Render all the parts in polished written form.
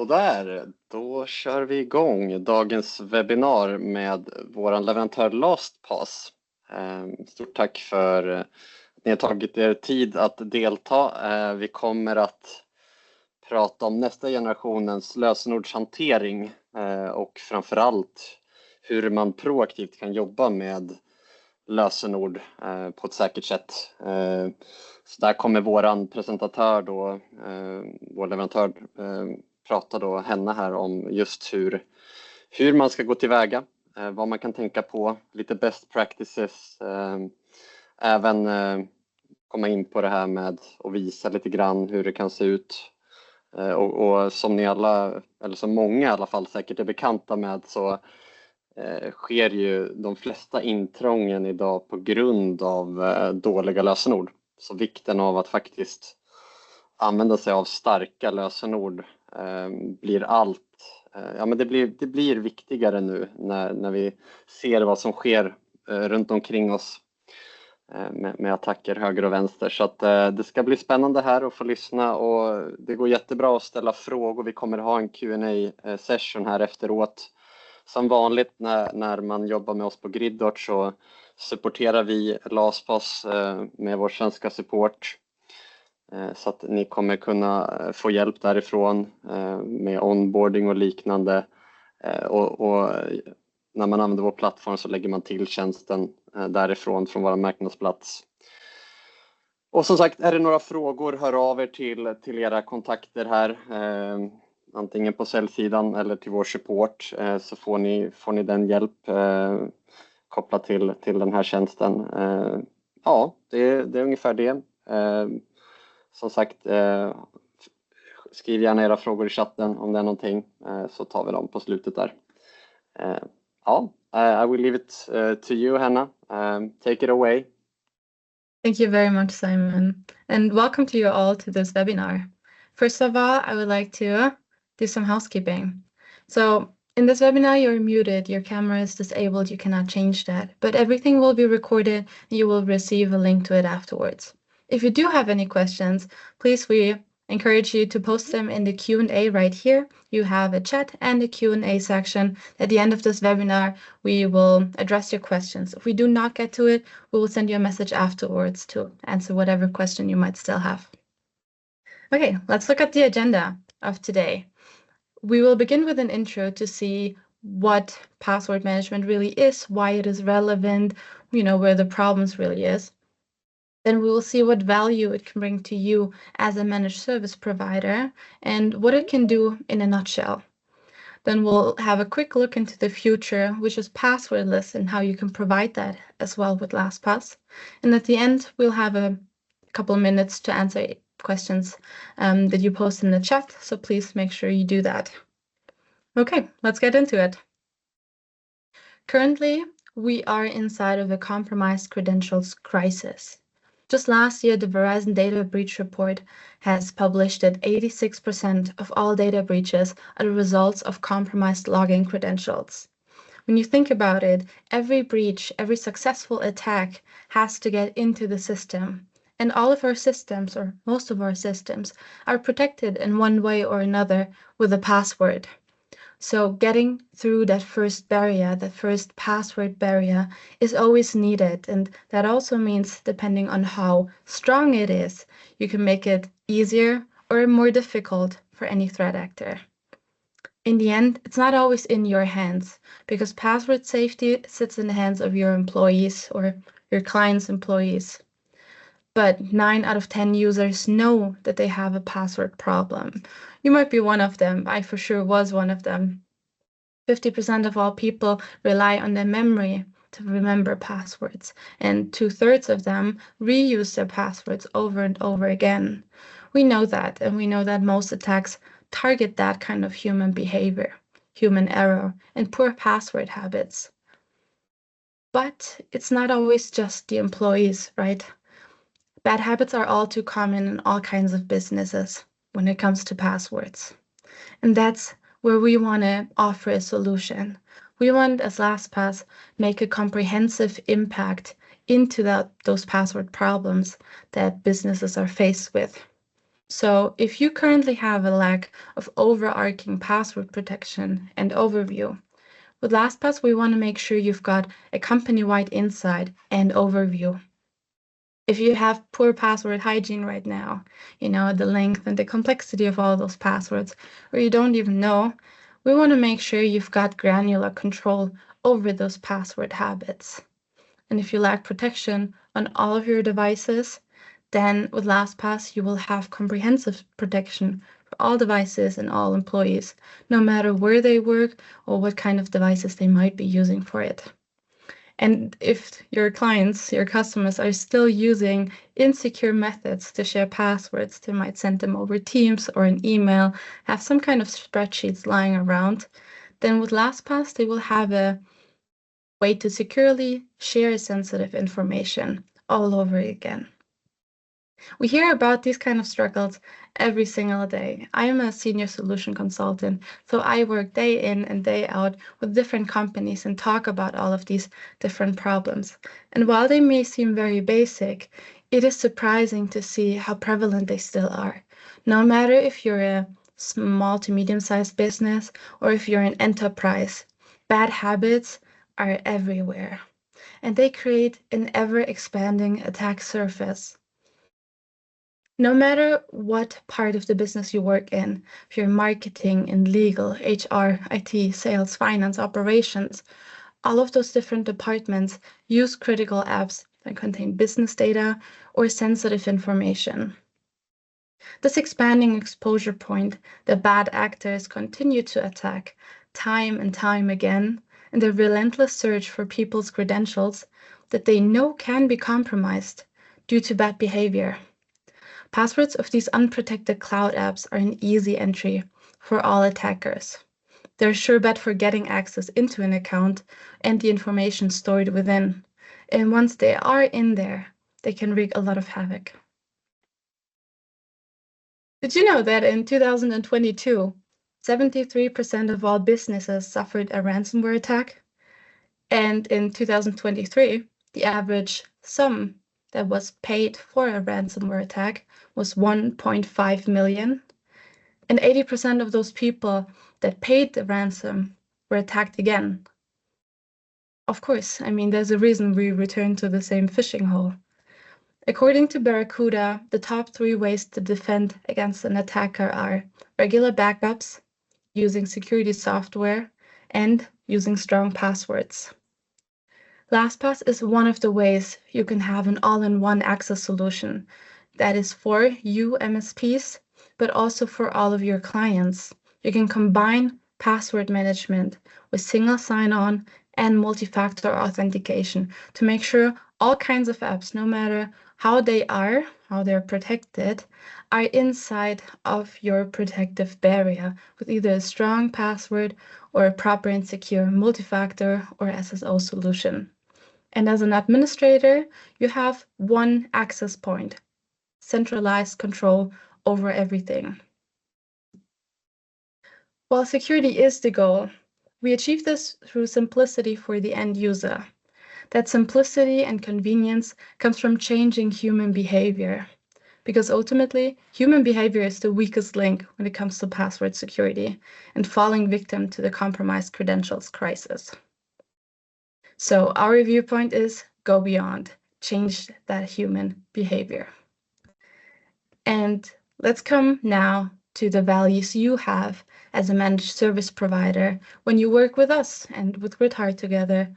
Sådär, då kör vi igång dagens webbinar med vår leverantör LastPass. Stort tack för att ni har tagit er tid att delta. Vi kommer att prata om nästa generationens lösenordshantering och framförallt hur man proaktivt kan jobba med lösenord på ett säkert sätt. Så där kommer våran presentatör då, vår leverantör, prata då henne här om just hur man ska gå tillväga, vad man kan tänka på, lite best practices, även komma in på det här med att visa lite grann hur det kan se ut. Och som ni alla, eller som många i alla fall säkert är bekanta med, så sker ju de flesta intrången idag på grund av dåliga lösenord. Så vikten av att faktiskt använda sig av starka lösenord blir det blir viktigare nu när vi ser vad som sker runt omkring oss med attacker höger och vänster. Så att det ska bli spännande här att få lyssna, och det går jättebra att ställa frågor. Vi kommer ha en Q&A session här efteråt. Som vanligt när man jobbar med oss på Gridheart så supporterar vi LastPass med vår svenska support. Så att ni kommer kunna få hjälp därifrån med onboarding och liknande. Och när man använder vår plattform så lägger man till tjänsten därifrån från vår marknadsplats. Och som sagt, är det några frågor, hör av er till era kontakter här. Antingen på säljsidan eller till vår support, så får ni den hjälp kopplat till den här tjänsten. Ja, det är ungefär det. Som sagt, skriv gärna era frågor i chatten om det är någonting, så tar vi dem på slutet där. I will leave it to you, Hannah. Take it away. Thank you very much, Simon, and welcome to you all to this webinar. First of all, I would like to do some housekeeping. So in this webinar, you're muted, your camera is disabled, you cannot change that, but everything will be recorded and you will receive a link to it afterwards. If you do have any questions, please, we encourage you to post them in the Q&A right here. You have a chat and a Q&A section. At the end of this webinar, we will address your questions. If we do not get to it, we will send you a message afterwards to answer whatever question you might still have. Okay, let's look at the agenda of today. We will begin with an intro to see what password management really is, why it is relevant, where the problems really is. Then we will see what value it can bring to you as a managed service provider and what it can do in a nutshell. Then we'll have a quick look into the future, which is passwordless, and how you can provide that as well with LastPass. And at the end, we'll have a couple of minutes to answer questions that you post in the chat. So please make sure you do that. Okay, let's get into it. Currently, we are inside of a compromised credentials crisis. Just last year, the Verizon Data Breach Report has published that 86% of all data breaches are the results of compromised login credentials. When you think about it, every breach, every successful attack has to get into the system. And all of our systems, or most of our systems, are protected in one way or another with a password. So getting through that first barrier, that first password barrier, is always needed. And that also means, depending on how strong it is, you can make it easier or more difficult for any threat actor. In the end, it's not always in your hands, because password safety sits in the hands of your employees or your client's employees. But 9 out of 10 users know that they have a password problem. You might be one of them. I for sure was one of them. 50% of all people rely on their memory to remember passwords, and 2/3 of them reuse their passwords over and over again. We know that, and we know that most attacks target that kind of human behavior, human error, and poor password habits. But it's not always just the employees, right? Bad habits are all too common in all kinds of businesses when it comes to passwords. And that's where we want to offer a solution. We want, as LastPass, make a comprehensive impact into those password problems that businesses are faced with. So if you currently have a lack of overarching password protection and overview, with LastPass, we want to make sure you've got a company-wide insight and overview. If you have poor password hygiene right now, the length and the complexity of all those passwords, or you don't even know, we want to make sure you've got granular control over those password habits. And if you lack protection on all of your devices, then with LastPass, you will have comprehensive protection for all devices and all employees, no matter where they work or what kind of devices they might be using for it. And if your clients, your customers are still using insecure methods to share passwords, they might send them over Teams or an email, have some kind of spreadsheets lying around, then with LastPass, they will have a way to securely share sensitive information all over again. We hear about these kind of struggles every single day. I am a senior solution consultant, so I work day in and day out with different companies and talk about all of these different problems. And while they may seem very basic, it is surprising to see how prevalent they still are. No matter if you're a small to medium-sized business or if you're an enterprise, bad habits are everywhere, and they create an ever-expanding attack surface. No matter what part of the business you work in, if you're marketing, in legal, HR, IT, sales, finance, operations, all of those different departments use critical apps that contain business data or sensitive information. This expanding exposure point that bad actors continue to attack time and time again, and the relentless search for people's credentials that they know can be compromised due to bad behavior. Passwords of these unprotected cloud apps are an easy entry for all attackers. They're a sure bet for getting access into an account and the information stored within. And once they are in there, they can wreak a lot of havoc. Did you know that in 2022, 73% of all businesses suffered a ransomware attack? And in 2023, the average sum that was paid for a ransomware attack was 1.5 million. And 80% of those people that paid the ransom were attacked again. Of course, there's a reason we return to the same fishing hole. According to Barracuda, the top 3 ways to defend against an attacker are regular backups, using security software, and using strong passwords. LastPass is one of the ways you can have an all-in-one access solution that is for you MSPs, but also for all of your clients. You can combine password management with single sign-on and multi-factor authentication to make sure all kinds of apps, no matter how they're protected, are inside of your protective barrier with either a strong password or a proper and secure multi-factor or SSO solution. And as an administrator, you have one access point, centralized control over everything. While security is the goal, we achieve this through simplicity for the end user. That simplicity and convenience comes from changing human behavior, because ultimately, human behavior is the weakest link when it comes to password security and falling victim to the compromised credentials crisis. So our viewpoint is go beyond, change that human behavior. And let's come now to the values you have as a managed service provider when you work with us and with Gridheart together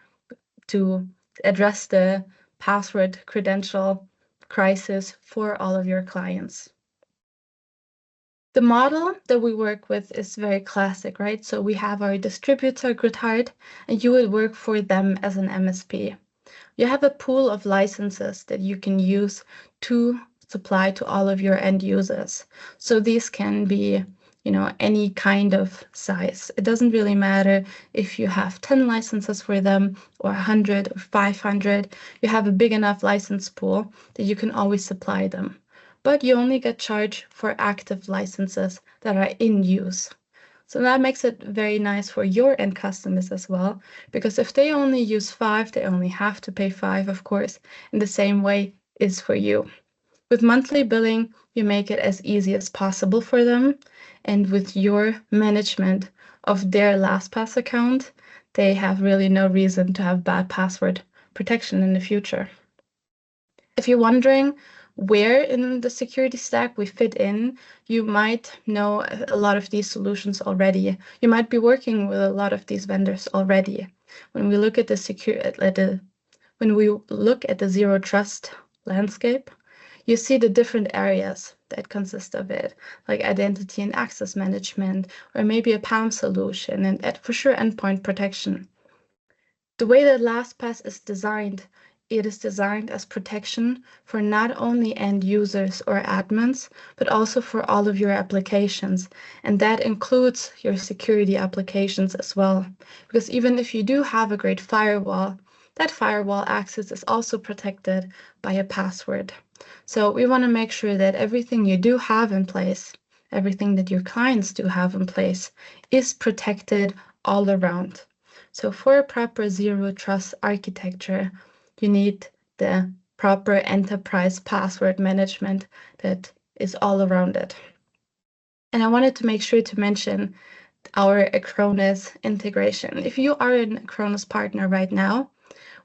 to address the password credential crisis for all of your clients. The model that we work with is very classic, right? So we have our distributor Gridheart, and you would work for them as an MSP. You have a pool of licenses that you can use to supply to all of your end users. So these can be, any kind of size. It doesn't really matter if you have 10 licenses for them or 100 or 500. You have a big enough license pool that you can always supply them. But you only get charged for active licenses that are in use. So that makes it very nice for your end customers as well, because if they only use 5, they only have to pay 5, of course, in the same way is for you. With monthly billing, you make it as easy as possible for them. And with your management of their LastPass account, they have really no reason to have bad password protection in the future. If you're wondering where in the security stack we fit in, you might know a lot of these solutions already. You might be working with a lot of these vendors already. When we look at the zero trust landscape, you see the different areas that consist of it, like identity and access management, or maybe a PAM solution, and for sure endpoint protection. The way that LastPass is designed, it is designed as protection for not only end users or admins, but also for all of your applications. And that includes your security applications as well. Because even if you do have a great firewall, that firewall access is also protected by a password. So we want to make sure that everything you do have in place, everything that your clients do have in place, is protected all around. So for a proper zero trust architecture, you need the proper enterprise password management that is all around it. And I wanted to make sure to mention our Acronis integration. If you are an Acronis partner right now,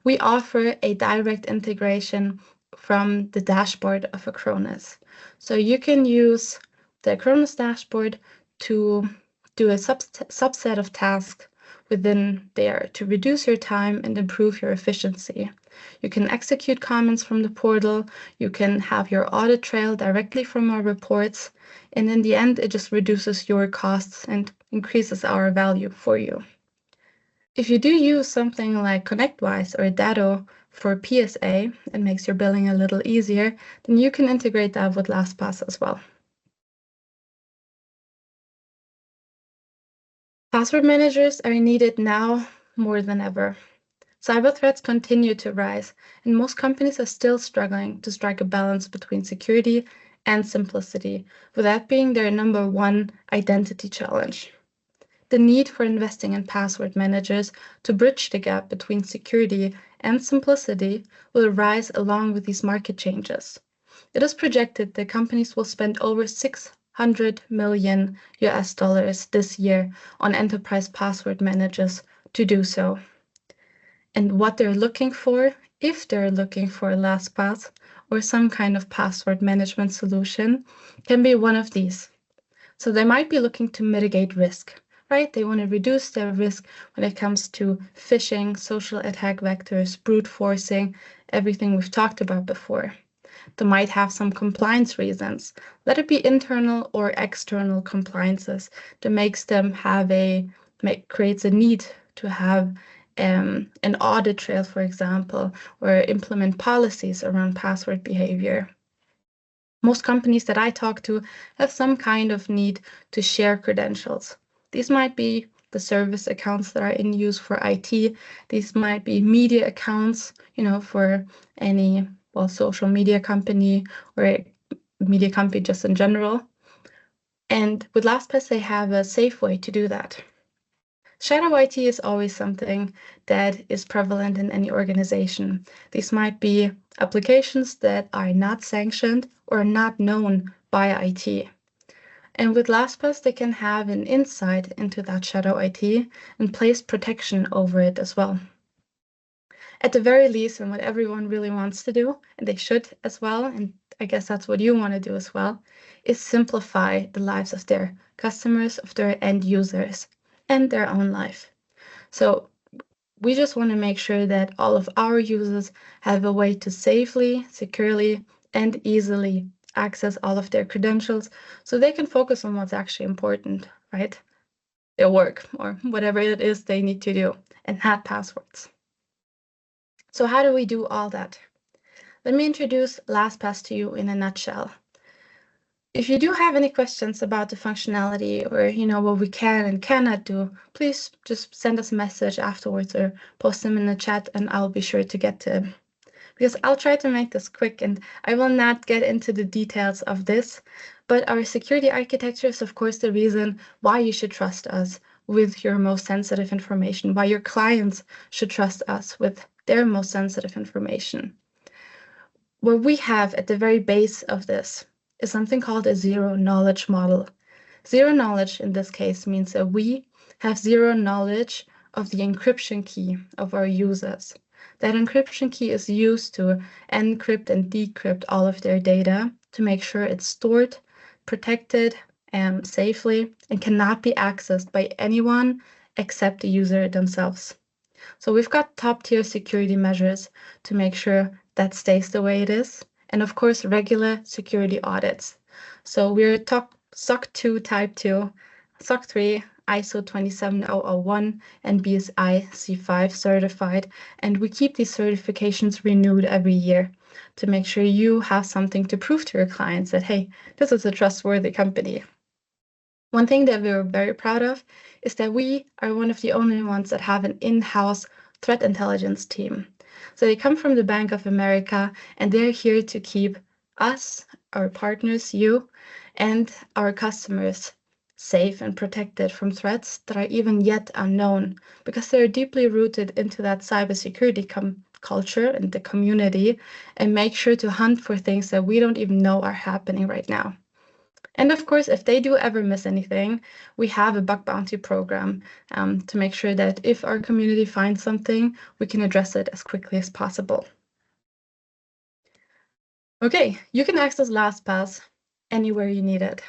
we offer a direct integration from the dashboard of Acronis. So you can use the Acronis dashboard to do a subset of tasks within there to reduce your time and improve your efficiency. You can execute comments from the portal, you can have your audit trail directly from our reports, and in the end, it just reduces your costs and increases our value for you. If you do use something like ConnectWise or Datto for PSA, it makes your billing a little easier, then you can integrate that with LastPass as well. Password managers are needed now more than ever. Cyber threats continue to rise, and most companies are still struggling to strike a balance between security and simplicity, with that being their number one identity challenge. The need for investing in password managers to bridge the gap between security and simplicity will rise along with these market changes. It is projected that companies will spend over $600 million this year on enterprise password managers to do so. And what they're looking for, if they're looking for a LastPass or some kind of password management solution, can be one of these. So they might be looking to mitigate risk, right? They want to reduce their risk when it comes to phishing, social attack vectors, brute forcing, everything we've talked about before. They might have some compliance reasons, let it be internal or external compliances that makes them creates a need to have an audit trail, for example, or implement policies around password behavior. Most companies that I talk to have some kind of need to share credentials. These might be the service accounts that are in use for IT. These might be media accounts, for any social media company or a media company just in general. And with LastPass, they have a safe way to do that. Shadow IT is always something that is prevalent in any organization. These might be applications that are not sanctioned or not known by IT. And with LastPass, they can have an insight into that shadow IT and place protection over it as well. At the very least, and what everyone really wants to do, and they should as well, and I guess that's what you want to do as well, is simplify the lives of their customers, of their end users, and their own life. So we just want to make sure that all of our users have a way to safely, securely, and easily access all of their credentials so they can focus on what's actually important, right? Their work or whatever it is they need to do, and not passwords. So how do we do all that? Let me introduce LastPass to you in a nutshell. If you do have any questions about the functionality or what we can and cannot do, please just send us a message afterwards or post them in the chat and I'll be sure to get to them. Because I'll try to make this quick and I will not get into the details of this, but our security architecture is of course the reason why you should trust us with your most sensitive information, why your clients should trust us with their most sensitive information. What we have at the very base of this is something called a zero knowledge model. Zero knowledge in this case means that we have zero knowledge of the encryption key of our users. That encryption key is used to encrypt and decrypt all of their data to make sure it's stored, protected, safely, and cannot be accessed by anyone except the user themselves. So we've got top-tier security measures to make sure that stays the way it is, and of course regular security audits. So we're SOC 2 Type 2, SOC 3, ISO 27001, and BSI C5 certified, and we keep these certifications renewed every year to make sure you have something to prove to your clients that, hey, this is a trustworthy company. One thing that we're very proud of is that we are one of the only ones that have an in-house threat intelligence team. So they come from the Bank of America, and they're here to keep us, our partners, you, and our customers safe and protected from threats that are even yet unknown, because they're deeply rooted into that cybersecurity culture and the community, and make sure to hunt for things that we don't even know are happening right now. And of course, if they do ever miss anything, we have a bug bounty program to make sure that if our community finds something, we can address it as quickly as possible. Okay, you can access LastPass anywhere you need it.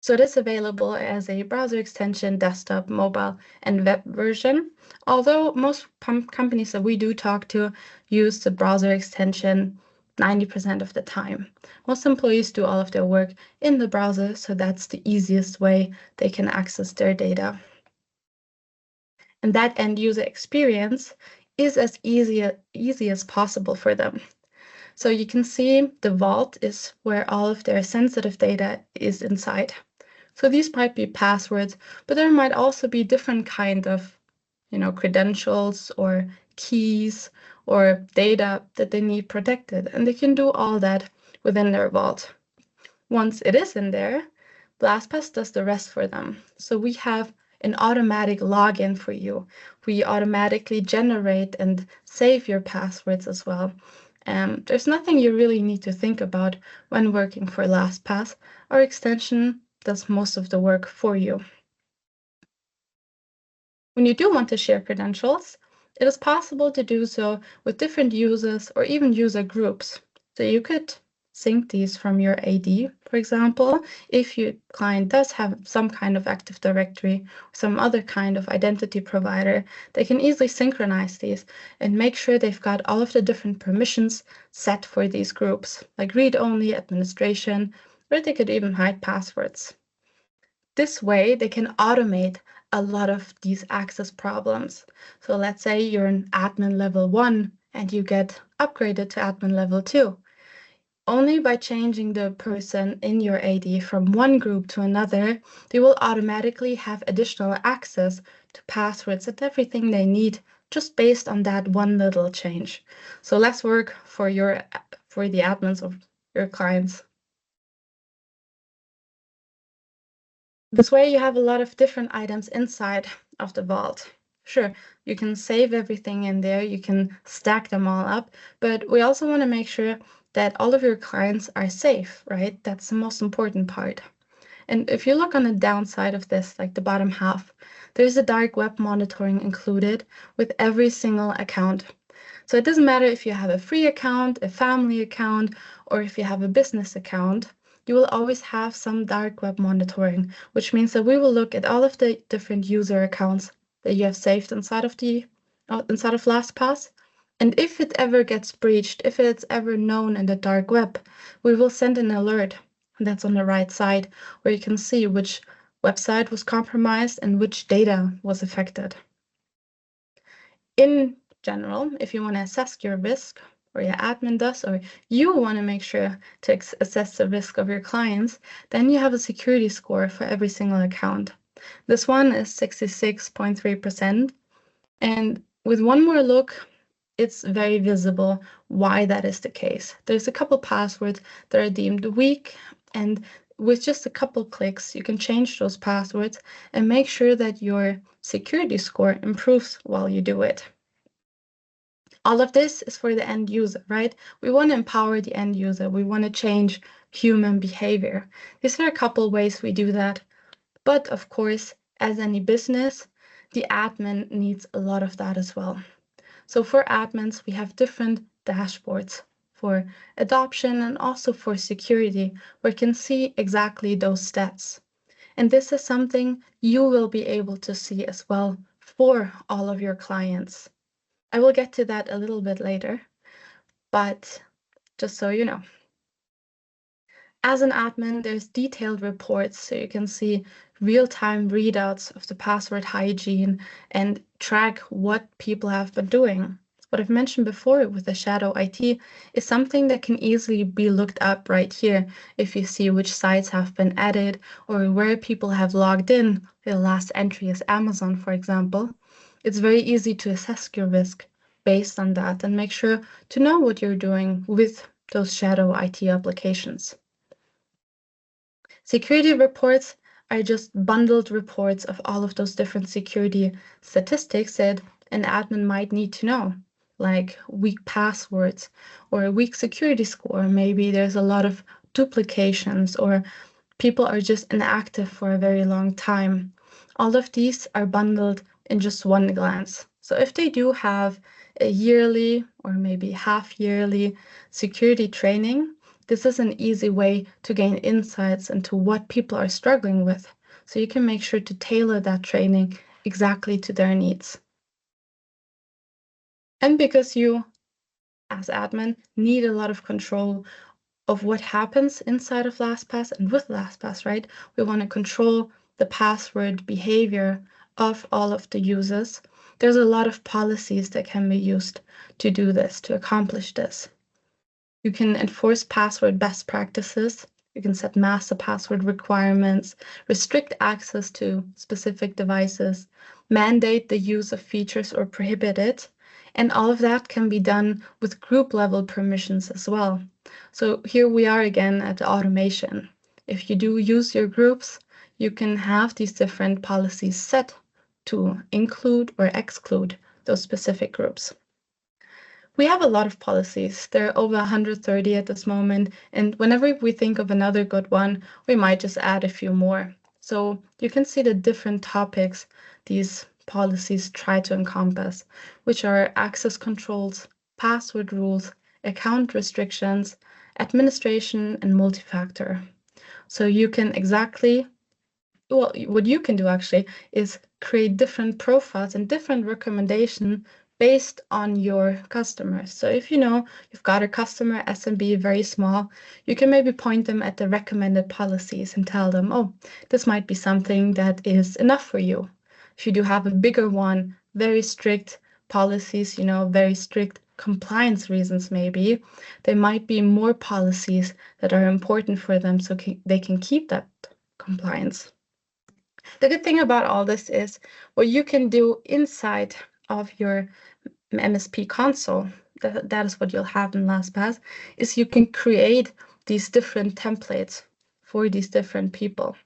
So it is available as a browser extension, desktop, mobile, and web version. Although most companies that we do talk to use the browser extension 90% of the time. Most employees do all of their work in the browser, so that's the easiest way they can access their data. And that end user experience is as easy as possible for them. So you can see the vault is where all of their sensitive data is inside. So these might be passwords, but there might also be different kind of, credentials or keys or data that they need protected, and they can do all that within their vault. Once it is in there, LastPass does the rest for them. So we have an automatic login for you. We automatically generate and save your passwords as well. There's nothing you really need to think about when working for LastPass. Our extension does most of the work for you. When you do want to share credentials, it is possible to do so with different users or even user groups. So you could sync these from your AD, for example. If your client does have some kind of Active Directory, or some other kind of identity provider, they can easily synchronize these and make sure they've got all of the different permissions set for these groups, like read-only, administration, or they could even hide passwords. This way, they can automate a lot of these access problems. So let's say you're an admin level 1 and you get upgraded to admin level 2. Only by changing the person in your AD from one group to another, they will automatically have additional access to passwords and everything they need just based on that one little change. So less work for the admins of your clients. This way you have a lot of different items inside of the vault. Sure, you can save everything in there, you can stack them all up, but we also want to make sure that all of your clients are safe, right? That's the most important part. And if you look on the downside of this, like the bottom half, there's a dark web monitoring included with every single account. So it doesn't matter if you have a free account, a family account, or if you have a business account, you will always have some dark web monitoring, which means that we will look at all of the different user accounts that you have saved inside of LastPass. And if it ever gets breached, if it's ever known in the dark web, we will send an alert. That's on the right side, where you can see which website was compromised and which data was affected. In general, if you want to assess your risk, or your admin does, or you want to make sure to assess the risk of your clients, then you have a security score for every single account. This one is 66.3%. And with one more look, it's very visible why that is the case. There's a couple passwords that are deemed weak, and with just a couple clicks, you can change those passwords and make sure that your security score improves while you do it. All of this is for the end user, right? We want to empower the end user. We want to change human behavior. These are a couple ways we do that. But of course, as any business, the admin needs a lot of that as well. So for admins, we have different dashboards for adoption and also for security, where you can see exactly those stats. And this is something you will be able to see as well for all of your clients. I will get to that a little bit later, but just so you know. As an admin, there's detailed reports, so you can see real-time readouts of the password hygiene and track what people have been doing. What I've mentioned before with the shadow IT is something that can easily be looked up right here if you see which sites have been added or where people have logged in. The last entry is Amazon, for example. It's very easy to assess your risk based on that and make sure to know what you're doing with those shadow IT applications. Security reports are just bundled reports of all of those different security statistics that an admin might need to know, like weak passwords or a weak security score. Maybe there's a lot of duplications or people are just inactive for a very long time. All of these are bundled in just one glance. So if they do have a yearly or maybe half-yearly security training, this is an easy way to gain insights into what people are struggling with, so you can make sure to tailor that training exactly to their needs. And because you, as admin, need a lot of control of what happens inside of LastPass and with LastPass, right? We want to control the password behavior of all of the users. There's a lot of policies that can be used to do this, to accomplish this. You can enforce password best practices. You can set master password requirements, restrict access to specific devices, mandate the use of features or prohibit it. And all of that can be done with group level permissions as well. So here we are again at the automation. If you do use your groups, you can have these different policies set to include or exclude those specific groups. We have a lot of policies. There are over 130 at this moment, and whenever we think of another good one, we might just add a few more. So you can see the different topics these policies try to encompass, which are access controls, password rules, account restrictions, administration, and multi-factor. So you can what you can do actually is create different profiles and different recommendations based on your customers. So if you know you've got a customer SMB very small, you can maybe point them at the recommended policies and tell them, oh, this might be something that is enough for you. If you do have a bigger one, very strict policies, very strict compliance reasons maybe, there might be more policies that are important for them so they can keep that compliance. The good thing about all this is what you can do inside of your MSP console, that is what you'll have in LastPass, is you can create these different templates for these different people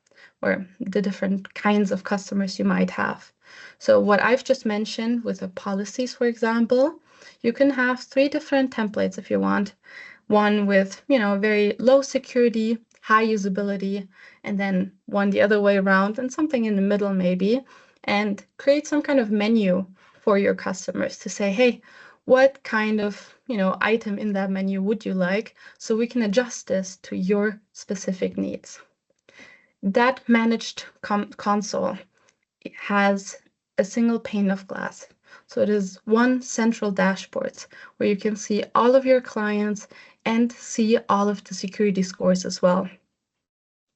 or the different kinds of customers you might have. So what I've just mentioned with the policies, for example, you can have 3 different templates if you want. One with, very low security, high usability, and then one the other way around and something in the middle maybe, and create some kind of menu for your customers to say, hey, what kind of item in that menu would you like, so we can adjust this to your specific needs. That managed console has a single pane of glass. So it is one central dashboard where you can see all of your clients and see all of the security scores as well.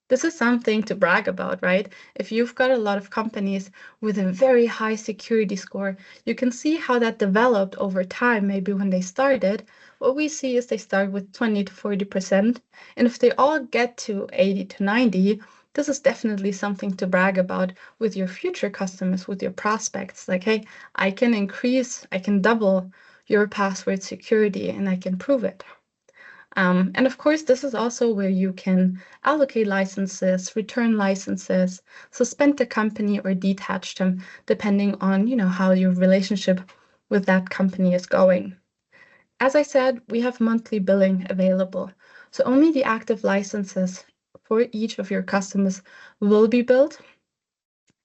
This is something to brag about, right? If you've got a lot of companies with a very high security score, you can see how that developed over time. Maybe when they started, what we see is they start with 20 to 40%. And if they all get to 80 to 90, this is definitely something to brag about with your future customers, with your prospects. Like, hey, I can double your password security and I can prove it. And of course, this is also where you can allocate licenses, return licenses, suspend the company or detach them, depending on how your relationship with that company is going. As I said, we have monthly billing available. So only the active licenses for each of your customers will be billed.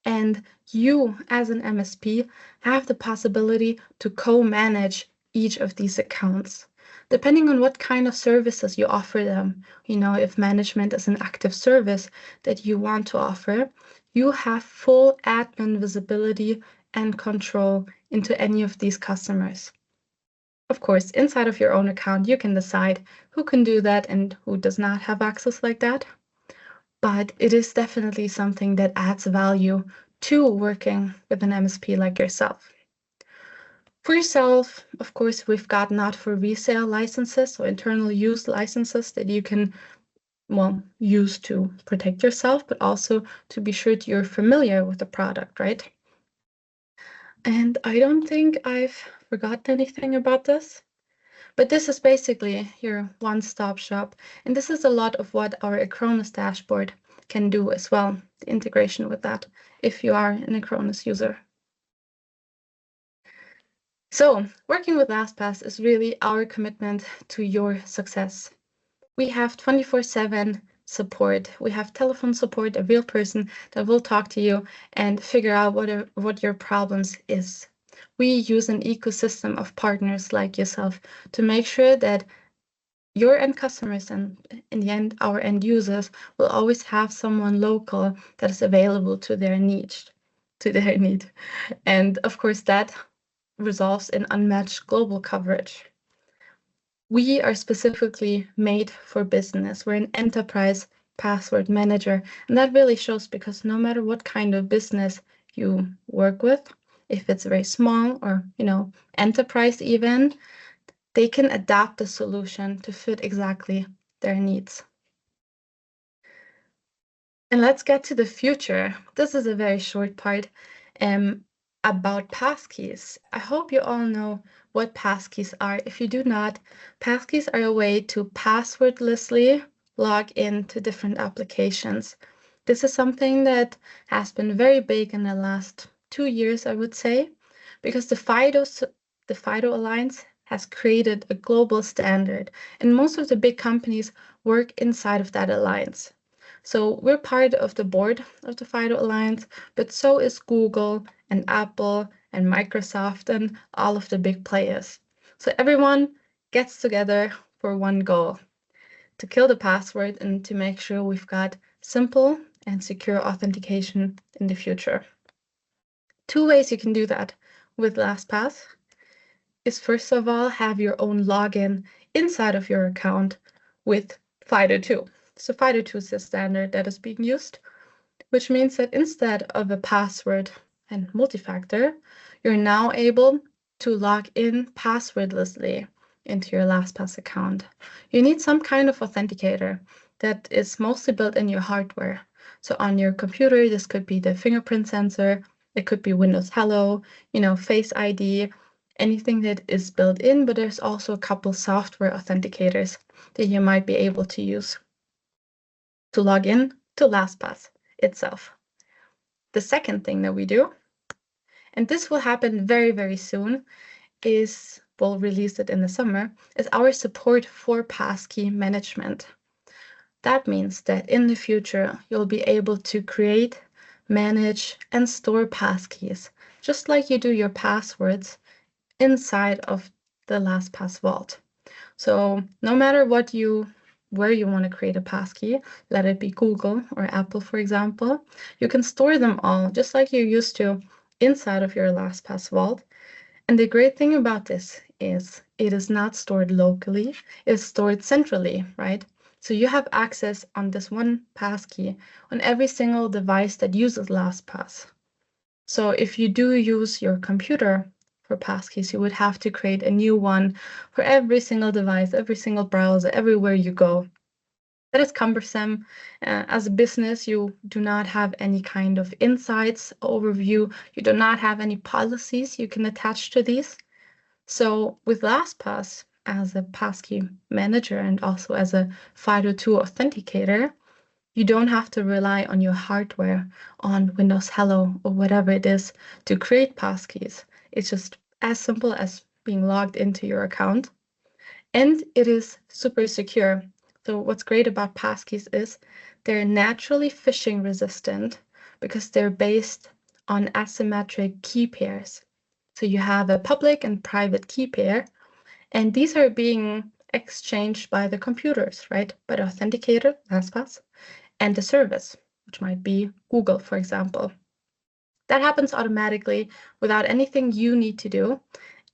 And you, as an MSP, have the possibility to co-manage each of these accounts. Depending on what kind of services you offer them, if management is an active service that you want to offer, you have full admin visibility and control into any of these customers. Of course, inside of your own account, you can decide who can do that and who does not have access like that. But it is definitely something that adds value to working with an MSP like yourself. For yourself, of course, we've got not for resale licenses, so internal use licenses that you can, use to protect yourself, but also to be sure that you're familiar with the product, right? And I don't think I've forgotten anything about this. But this is basically your one-stop shop. And this is a lot of what our Acronis dashboard can do as well, the integration with that, if you are an Acronis user. So working with LastPass is really our commitment to your success. We have 24/7 support. We have telephone support, a real person that will talk to you and figure out what your problems is. We use an ecosystem of partners like yourself to make sure that your end customers and in the end, our end users will always have someone local that is available to their need. And of course, that results in unmatched global coverage. We are specifically made for business. We're an enterprise password manager, and that really shows because no matter what kind of business you work with, if it's very small or, enterprise even, they can adapt the solution to fit exactly their needs. And let's get to the future. This is a very short part about passkeys. I hope you all know what passkeys are. If you do not, passkeys are a way to passwordlessly log into different applications. This is something that has been very big in the last 2 years, I would say, because the FIDO Alliance has created a global standard, and most of the big companies work inside of that alliance. So we're part of the board of the FIDO Alliance, but so is Google and Apple and Microsoft and all of the big players. So everyone gets together for one goal, to kill the password and to make sure we've got simple and secure authentication in the future. 2 ways you can do that with LastPass is, first of all, have your own login inside of your account with FIDO2. So FIDO2 is the standard that is being used, which means that instead of a password and multi-factor, you're now able to log in passwordlessly into your LastPass account. You need some kind of authenticator that is mostly built in your hardware. So on your computer, this could be the fingerprint sensor, it could be Windows Hello, Face ID, anything that is built in, but there's also a couple software authenticators that you might be able to use to log in to LastPass itself. The second thing that we do, and this will happen very, very soon, is we'll release it in the summer, is our support for passkey management. That means that in the future, you'll be able to create, manage, and store passkeys, just like you do your passwords inside of the LastPass vault. So no matter where you want to create a passkey, let it be Google or Apple, for example, you can store them all just like you used to inside of your LastPass vault. And the great thing about this is it is not stored locally, it's stored centrally, right? So you have access on this one passkey on every single device that uses LastPass. So if you do use your computer for passkeys, you would have to create a new one for every single device, every single browser, everywhere you go. That is cumbersome. As a business, you do not have any kind of insights, overview. You do not have any policies you can attach to these. So with LastPass, as a passkey manager and also as a FIDO2 authenticator, you don't have to rely on your hardware, on Windows Hello or whatever it is to create passkeys. It's just as simple as being logged into your account. And it is super secure. So what's great about passkeys is they're naturally phishing resistant because they're based on asymmetric key pairs. So you have a public and private key pair, and these are being exchanged by the computers, right? By the authenticator, LastPass, and the service, which might be Google, for example. That happens automatically without anything you need to do.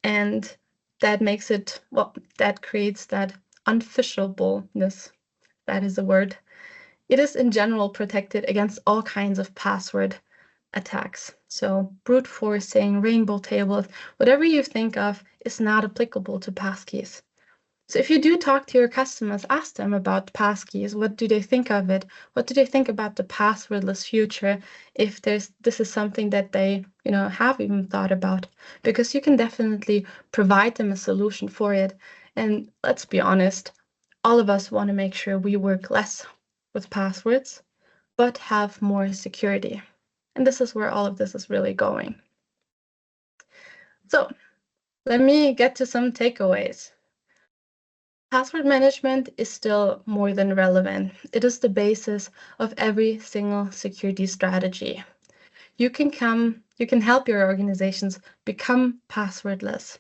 And that makes it, well, that creates that unfishableness. That is a word. It is in general protected against all kinds of password attacks. So brute forcing, rainbow tables, whatever you think of is not applicable to passkeys. So if you do talk to your customers, ask them about passkeys. What do they think of it? What do they think about the passwordless future? If this is something that they, have even thought about, because you can definitely provide them a solution for it. And let's be honest, all of us want to make sure we work less with passwords, but have more security. And this is where all of this is really going. So let me get to some takeaways. Password management is still more than relevant. It is the basis of every single security strategy. You can help your organizations become passwordless,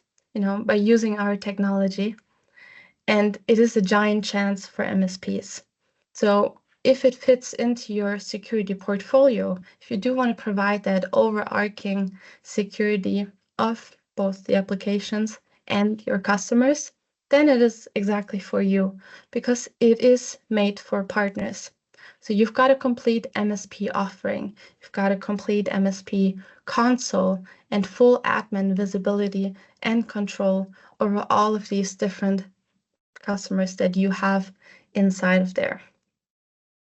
by using our technology. And it is a giant chance for MSPs. So if it fits into your security portfolio, if you do want to provide that overarching security of both the applications and your customers, then it is exactly for you, because it is made for partners. So you've got a complete MSP offering, you've got a complete MSP console and full admin visibility and control over all of these different customers that you have inside of there.